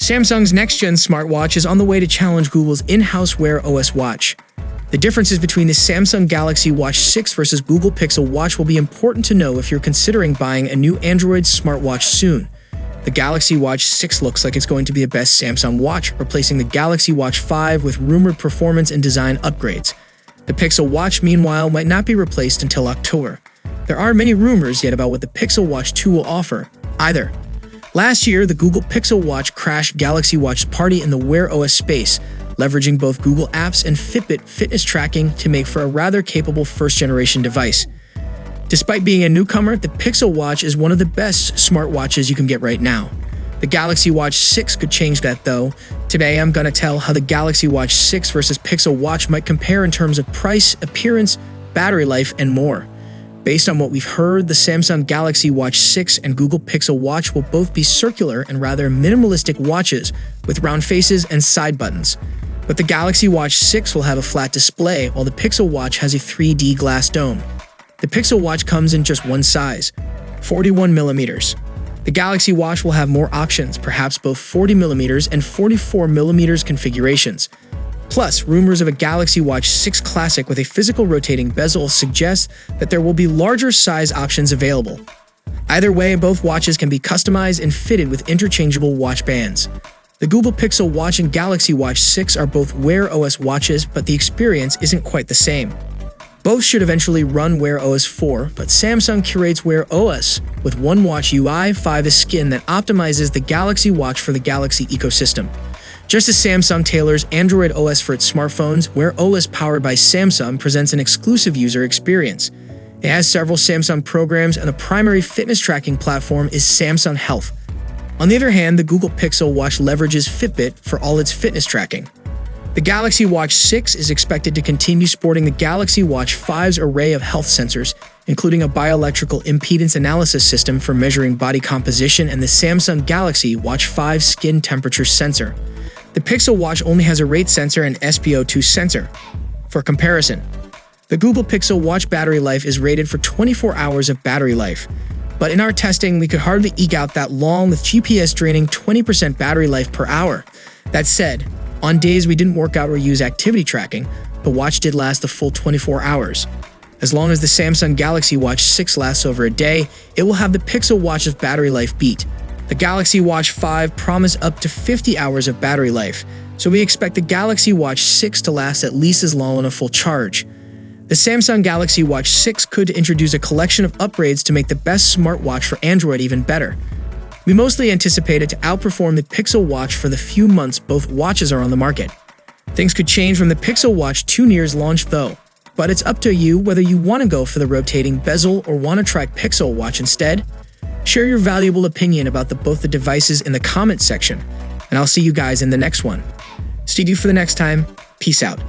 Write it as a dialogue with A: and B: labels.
A: Samsung's next-gen smartwatch is on the way to challenge Google's in-house Wear OS watch. The differences between the Samsung Galaxy Watch 6 versus Google Pixel Watch will be important to know if you're considering buying a new Android smartwatch soon. The Galaxy Watch 6 looks like it's going to be the best Samsung watch, replacing the Galaxy Watch 5 with rumored performance and design upgrades. The Pixel Watch, meanwhile, might not be replaced until October. There aren't many rumors yet about what the Pixel Watch 2 will offer, either. Last year, the Google Pixel Watch crashed Galaxy Watch's party in the Wear OS space, leveraging both Google Apps and Fitbit fitness tracking to make for a rather capable first-generation device. Despite being a newcomer, the Pixel Watch is one of the best smartwatches you can get right now. The Galaxy Watch 6 could change that, though. Today, I'm gonna tell how the Galaxy Watch 6 versus Pixel Watch might compare in terms of price, appearance, battery life, and more. Based on what we've heard, the Samsung Galaxy Watch 6 and Google Pixel Watch will both be circular and rather minimalistic watches with round faces and side buttons. But the Galaxy Watch 6 will have a flat display, while the Pixel Watch has a 3D glass dome. The Pixel Watch comes in just one size, 41mm. The Galaxy Watch will have more options, perhaps both 40mm and 44mm configurations. Plus, rumors of a Galaxy Watch 6 Classic with a physical rotating bezel suggest that there will be larger size options available. Either way, both watches can be customized and fitted with interchangeable watch bands. The Google Pixel Watch and Galaxy Watch 6 are both Wear OS watches, but the experience isn't quite the same. Both should eventually run Wear OS 4, but Samsung curates Wear OS with One Watch UI 5 skin that optimizes the Galaxy Watch for the Galaxy ecosystem. Just as Samsung tailors Android OS for its smartphones, Wear OS powered by Samsung presents an exclusive user experience. It has several Samsung programs, and the primary fitness tracking platform is Samsung Health. On the other hand, the Google Pixel Watch leverages Fitbit for all its fitness tracking. The Galaxy Watch 6 is expected to continue sporting the Galaxy Watch 5's array of health sensors, including a bioelectrical impedance analysis system for measuring body composition and the Samsung Galaxy Watch 5 skin temperature sensor. The Pixel Watch only has a rate sensor and SpO2 sensor. For comparison, the Google Pixel Watch battery life is rated for 24 hours of battery life. But in our testing, we could hardly eke out that long with GPS draining 20% battery life per hour. That said, on days we didn't work out or use activity tracking, the watch did last the full 24 hours. As long as the Samsung Galaxy Watch 6 lasts over a day, it will have the Pixel Watch's battery life beat. The Galaxy Watch 5 promised up to 50 hours of battery life, so we expect the Galaxy Watch 6 to last at least as long on a full charge. The Samsung Galaxy Watch 6 could introduce a collection of upgrades to make the best smartwatch for Android even better. We mostly anticipate it to outperform the Pixel Watch for the few months both watches are on the market. Things could change from the Pixel Watch 2 years launch though, but it's up to you whether you want to go for the rotating bezel or want to try Pixel Watch instead. Share your valuable opinion about both the devices in the comments section, and I'll see you guys in the next one. Stay tuned for the next time. Peace out.